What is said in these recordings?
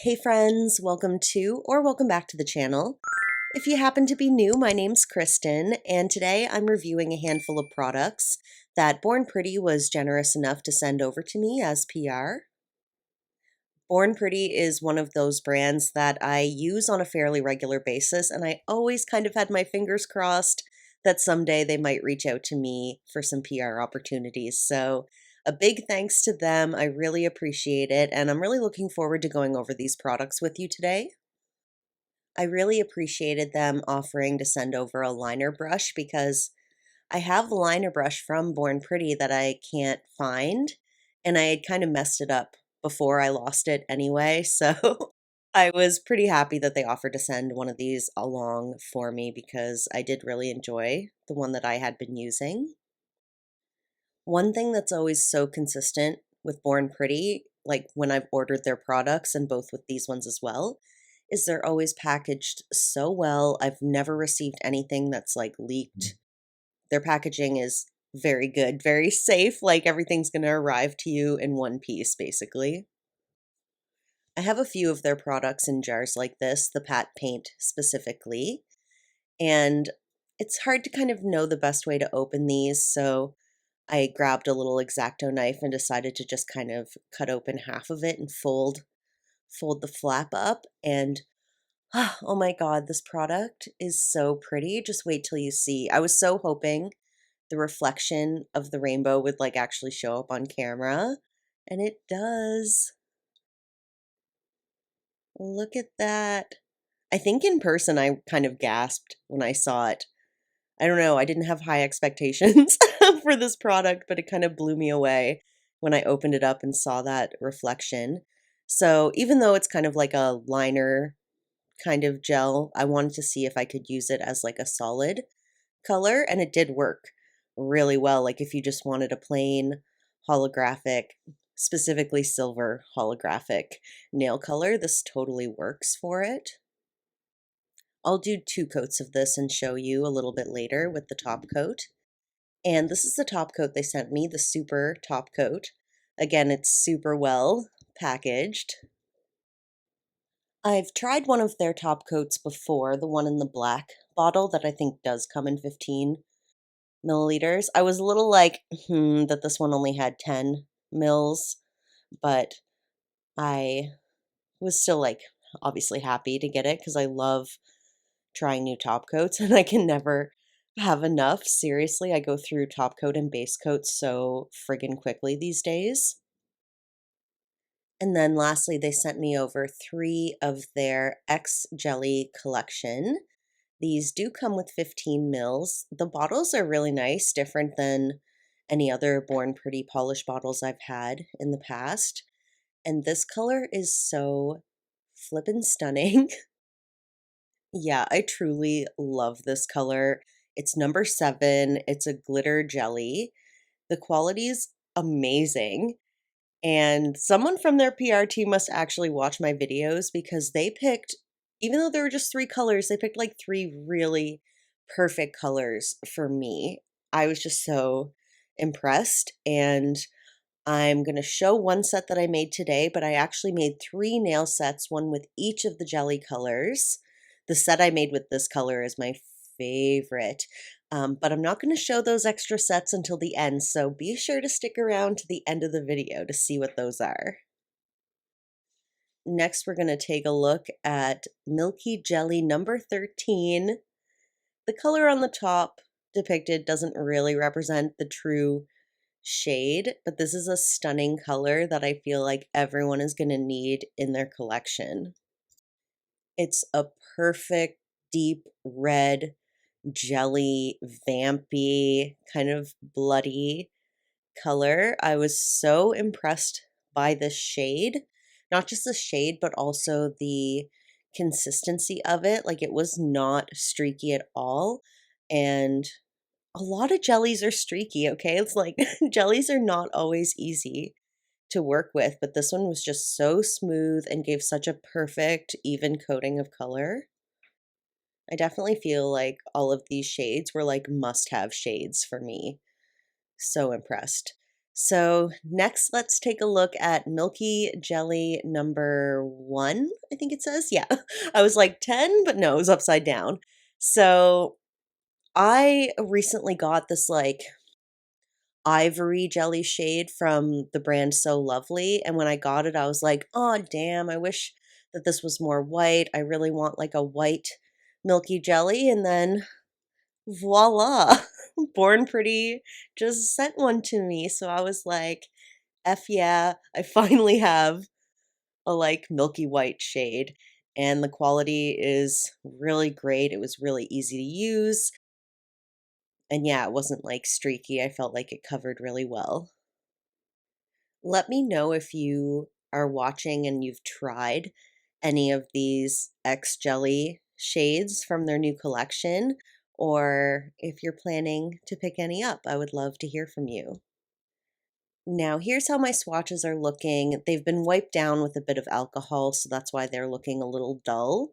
Hey friends, welcome to or welcome back to the channel. If you happen to be new, my name's Kristen, and today I'm reviewing a handful of products that Born Pretty was generous enough to send over to me as PR. Born Pretty is one of those brands that I use on a fairly regular basis, and I always kind of had my fingers crossed that someday they might reach out to me for some PR opportunities. So a big thanks to them. I really appreciate it, and I'm really looking forward to going over these products with you today. I really appreciated them offering to send over a liner brush because I have the liner brush from Born Pretty that I can't find, and I had kind of messed it up before I lost it anyway, so I was pretty happy that they offered to send one of these along for me because I did really enjoy the one that I had been using. One thing that's always so consistent with Born Pretty, like when I've ordered their products and both with these ones as well, is they're always packaged so well. I've never received anything that's like leaked. Their packaging is very good, very safe, like everything's going to arrive to you in one piece, basically. I have a few of their products in jars like this, the Pat Paint specifically, and it's hard to kind of know the best way to open these, so I grabbed a little X-Acto knife and decided to just kind of cut open half of it and fold the flap up, and oh my god, this product is so pretty. Just wait till you see. I was so hoping the reflection of the rainbow would like actually show up on camera, and it does. Look at that. I think in person I kind of gasped when I saw it. I don't know, I didn't have high expectations for this product, but it kind of blew me away when I opened it up and saw that reflection. So even though it's kind of like a liner kind of gel, I wanted to see if I could use it as like a solid color, and it did work really well. Like if you just wanted a plain holographic, specifically silver holographic nail color, this totally works for it. I'll do 2 coats of this and show you a little bit later with the top coat. And this is the top coat they sent me, the super top coat. Again, it's super well packaged. I've tried one of their top coats before, the one in the black bottle that I think does come in 15 milliliters. I was a little like, that this one only had 10 mils, but I was still like obviously happy to get it because I love trying new top coats and I can never have enough. Seriously, I go through top coat and base coat so friggin' quickly these days. And then lastly, they sent me over 3 of their X Jelly collection. These do come with 15 mils. The bottles are really nice, different than any other Born Pretty polish bottles I've had in the past. And this color is so flippin' stunning. Yeah, I truly love this color. It's number 7. It's a glitter jelly. The quality is amazing. And someone from their PR team must actually watch my videos because they picked, even though there were just 3 colors, they picked like 3 really perfect colors for me. I was just so impressed. And I'm going to show one set that I made today, but I actually made 3 nail sets, one with each of the jelly colors. The set I made with this color is my favorite, but I'm not going to show those extra sets until the end, so be sure to stick around to the end of the video to see what those are. Next, we're going to take a look at Milky Jelly number 13. The color on the top depicted doesn't really represent the true shade, but this is a stunning color that I feel like everyone is going to need in their collection. It's a perfect deep red, jelly, vampy, kind of bloody color. I was so impressed by this shade. Not just the shade, but also the consistency of it. Like it was not streaky at all. And a lot of jellies are streaky, okay? It's like jellies are not always easy to work with, but this one was just so smooth and gave such a perfect, even coating of color. I definitely feel like all of these shades were like must-have shades for me. So impressed. So next, let's take a look at Milky Jelly number 1, I think it says. Yeah, I was like 10, but no, it was upside down. So I recently got this like ivory jelly shade from the brand So Lovely. And when I got it, I was like, oh, damn, I wish that this was more white. I really want like a white milky jelly. And then voila, Born Pretty just sent one to me. So I was like, F yeah, I finally have a like milky white shade. And the quality is really great. It was really easy to use. And yeah, it wasn't like streaky. I felt like it covered really well. Let me know if you are watching and you've tried any of these X Jelly shades from their new collection, or if you're planning to pick any up. I would love to hear from you. Now, here's how my swatches are looking. They've been wiped down with a bit of alcohol, so that's why they're looking a little dull.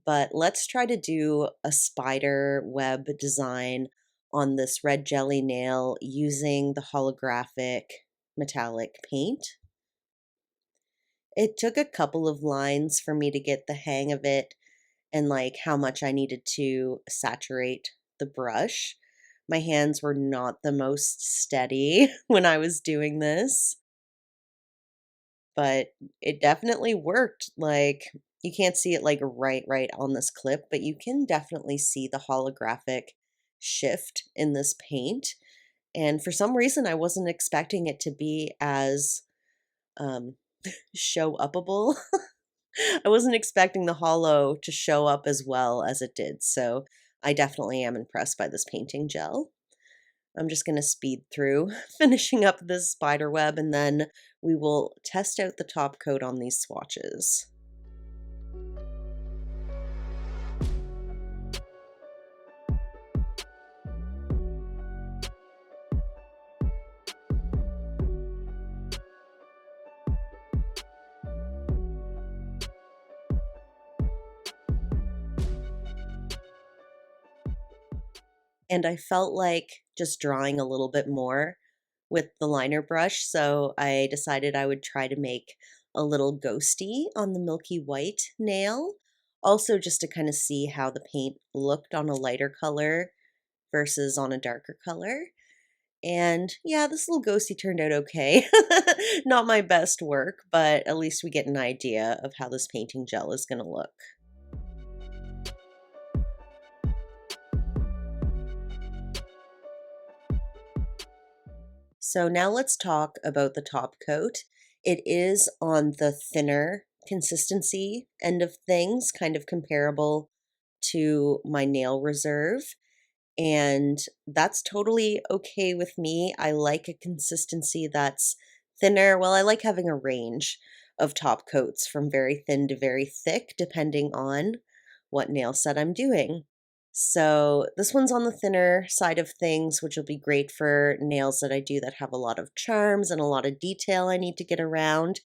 But let's try to do a spider web design on this red jelly nail using the holographic metallic paint. It took a couple of lines for me to get the hang of it and like how much I needed to saturate the brush. My hands were not the most steady when I was doing this, but it definitely worked. Like you can't see it like right on this clip, but you can definitely see the holographic shift in this paint. And for some reason, I wasn't expecting it to be as um, show upable. I wasn't expecting the hollow to show up as well as it did, so I definitely am impressed by this painting gel. I'm just going to speed through finishing up this spider web, and then we will test out the top coat on these swatches. And I felt like just drawing a little bit more with the liner brush, so I decided I would try to make a little ghosty on the milky white nail, also just to kind of see how the paint looked on a lighter color versus on a darker color. And yeah, this little ghosty turned out okay. Not my best work, but at least we get an idea of how this painting gel is going to look. So now let's talk about the top coat. It is on the thinner consistency end of things, kind of comparable to my nail reserve. And that's totally okay with me. I like a consistency that's thinner. Well, I like having a range of top coats from very thin to very thick, depending on what nail set I'm doing. So this one's on the thinner side of things, which will be great for nails that I do that have a lot of charms and a lot of detail I need to get around.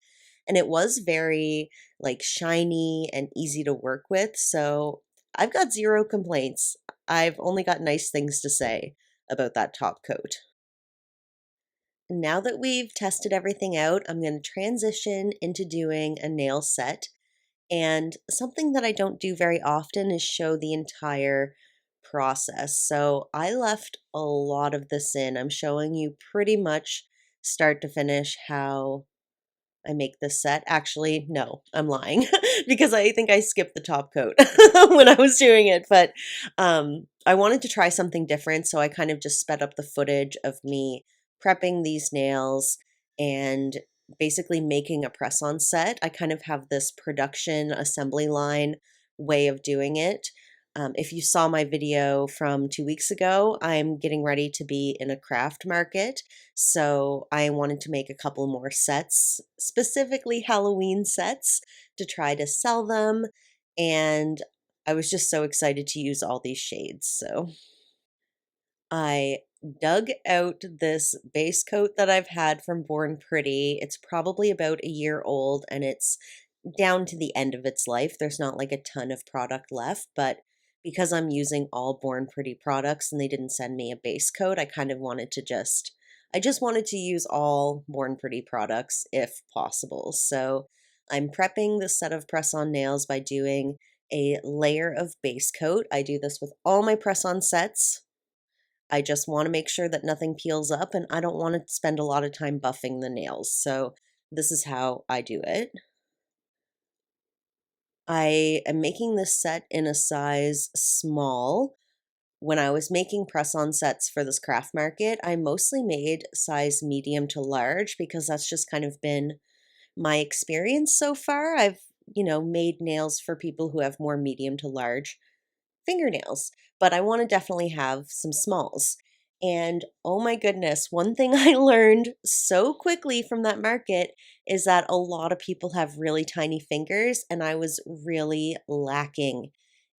And it was very like shiny and easy to work with. So I've got zero complaints. I've only got nice things to say about that top coat. Now that we've tested everything out, I'm going to transition into doing a nail set. And something that I don't do very often is show the entire process. So I left a lot of this in. I'm showing you pretty much start to finish how I make this set. Actually, no, I'm lying because I think I skipped the top coat when I was doing it. But I wanted to try something different, so I kind of just sped up the footage of me prepping these nails and basically making a press-on set. I kind of have this production assembly line way of doing it. If you saw my video from 2 weeks ago, I'm getting ready to be in a craft market. So I wanted to make a couple more sets, specifically Halloween sets, to try to sell them. And I was just so excited to use all these shades. So I dug out this base coat that I've had from Born Pretty. It's probably about a year old and it's down to the end of its life. There's not like a ton of product left, but because I'm using all Born Pretty products and they didn't send me a base coat, I kind of wanted to just I just wanted to use all Born Pretty products if possible. So I'm prepping this set of press-on nails by doing a layer of base coat. I do this with all my press-on sets. I just want to make sure that nothing peels up, and I don't want to spend a lot of time buffing the nails. So this is how I do it. I am making this set in a size small. When I was making press-on sets for this craft market, I mostly made size medium to large because that's just kind of been my experience so far. I've, made nails for people who have more medium to large fingernails, but I want to definitely have some smalls. And oh my goodness, one thing I learned so quickly from that market is that a lot of people have really tiny fingers, and I was really lacking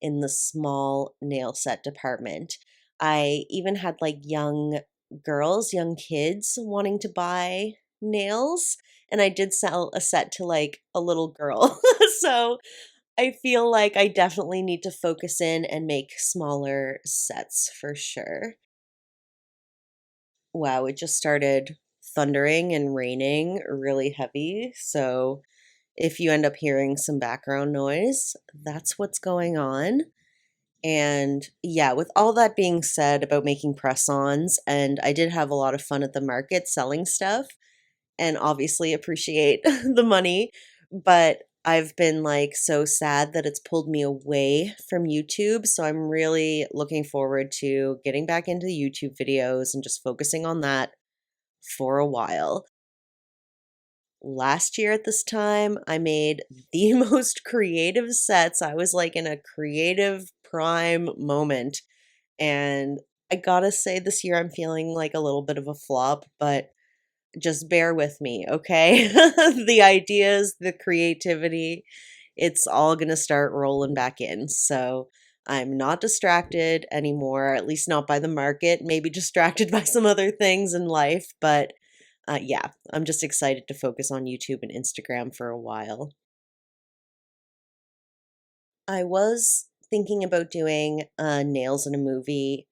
in the small nail set department. I even had like young girls, young kids wanting to buy nails, and I did sell a set to like a little girl. So I feel like I definitely need to focus in and make smaller sets for sure. Wow, it just started thundering and raining really heavy. So if you end up hearing some background noise, that's what's going on. And yeah, with all that being said about making press-ons, and I did have a lot of fun at the market selling stuff, and obviously appreciate the money, but I've been like so sad that it's pulled me away from YouTube. So I'm really looking forward to getting back into YouTube videos and just focusing on that for a while. Last year at this time, I made the most creative sets. I was like in a creative prime moment. And I gotta say, this year I'm feeling like a little bit of a flop, but just bear with me, okay? The ideas, the creativity, it's all going to start rolling back in. So I'm not distracted anymore, at least not by the market, maybe distracted by some other things in life. But yeah, I'm just excited to focus on YouTube and Instagram for a while. I was thinking about doing nails in a movie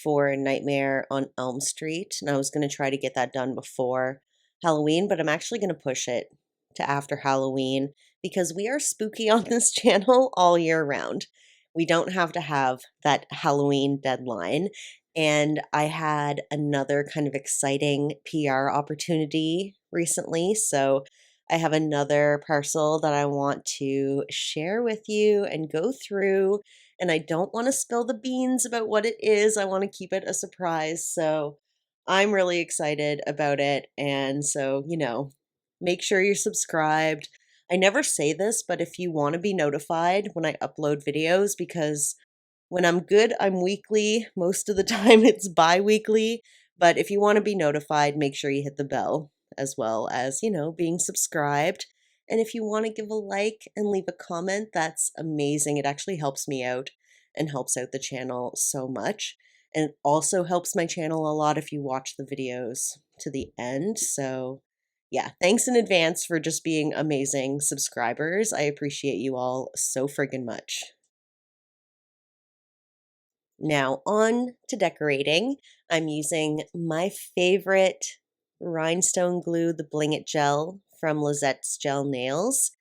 for Nightmare on Elm Street, and I was going to try to get that done before Halloween, but I'm actually going to push it to after Halloween because we are spooky on this channel all year round. We don't have to have that Halloween deadline. And I had another kind of exciting PR opportunity recently. So I have another parcel that I want to share with you and go through. And I don't want to spill the beans about what it is. I want to keep it a surprise. So I'm really excited about it. And so, make sure you're subscribed. I never say this, but if you want to be notified when I upload videos, because when I'm good, I'm weekly. Most of the time, it's bi weekly. But if you want to be notified, make sure you hit the bell as well as, being subscribed. And if you want to give a like and leave a comment, that's amazing. It actually helps me out and helps out the channel so much. And it also helps my channel a lot if you watch the videos to the end. So, yeah, thanks in advance for just being amazing subscribers. I appreciate you all so friggin' much. Now, on to decorating. I'm using my favorite rhinestone glue, the Bling It gel from Lizette's Gel Nails.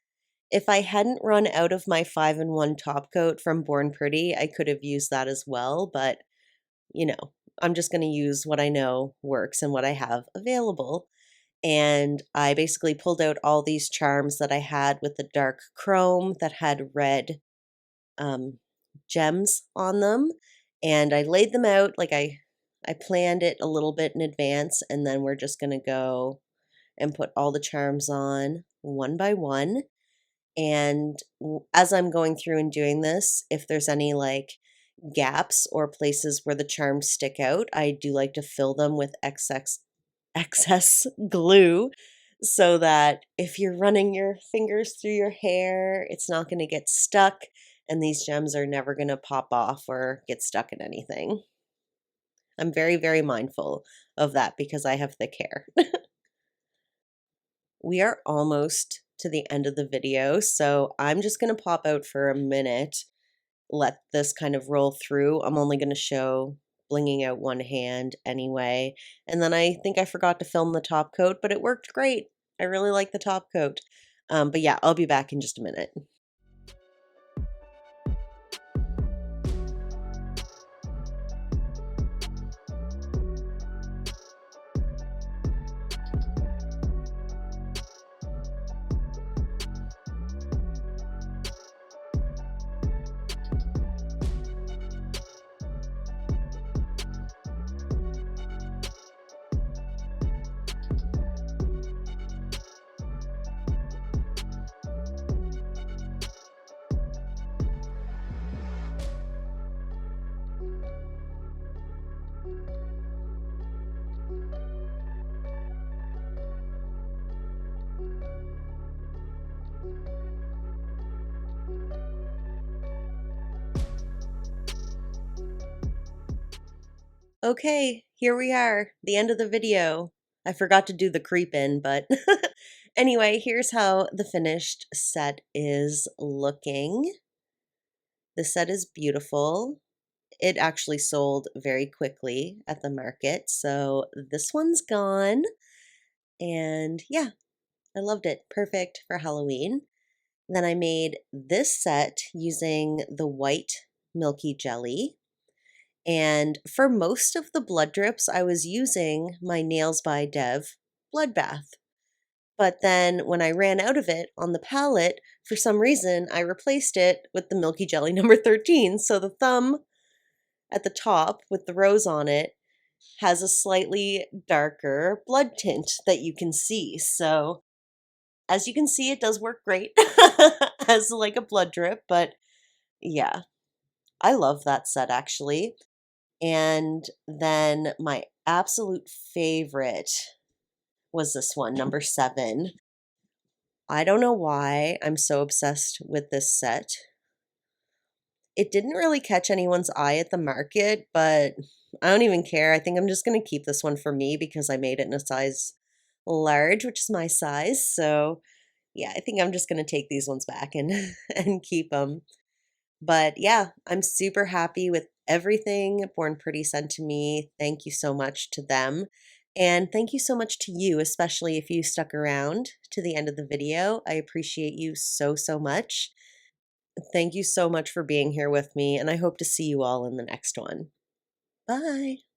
If I hadn't run out of my 5-in-1 top coat from Born Pretty, I could have used that as well, but I'm just going to use what I know works and what I have available. And I basically pulled out all these charms that I had with the dark chrome that had red um, gems on them, and I laid them out like I planned it a little bit in advance, and then we're just gonna go and put all the charms on one by one. And as I'm going through and doing this, if there's any like gaps or places where the charms stick out, I do like to fill them with excess glue so that if you're running your fingers through your hair, it's not going to get stuck, and these gems are never going to pop off or get stuck in anything. I'm very, very mindful of that because I have thick hair. We are almost to the end of the video, so I'm just going to pop out for a minute, let this kind of roll through. I'm only going to show blinging out one hand anyway. And then I think I forgot to film the top coat, but it worked great. I really like the top coat. But yeah, I'll be back in just a minute. Okay, here we are, the end of the video. I forgot to do the creep in, but anyway, here's how the finished set is looking. The set is beautiful. It actually sold very quickly at the market, so this one's gone. And yeah, I loved it. Perfect for Halloween. Then I made this set using the white milky jelly. And for most of the blood drips, I was using my Nails by Dev blood bath. But then when I ran out of it on the palette, for some reason, I replaced it with the Milky Jelly number 13. So the thumb at the top with the rose on it has a slightly darker blood tint that you can see. So as you can see, it does work great as like a blood drip, but yeah, I love that set actually. And then my absolute favorite was this one, number 7. I don't know why I'm so obsessed with this set. It didn't really catch anyone's eye at the market, but I don't even care. I think I'm just going to keep this one for me because I made it in a size large, which is my size. So yeah, I think I'm just going to take these ones back and, and keep them. But yeah, I'm super happy with everything Born Pretty sent to me. Thank you so much to them. And thank you so much to you, especially if you stuck around to the end of the video. I appreciate you so, so much. Thank you so much for being here with me, and I hope to see you all in the next one. Bye.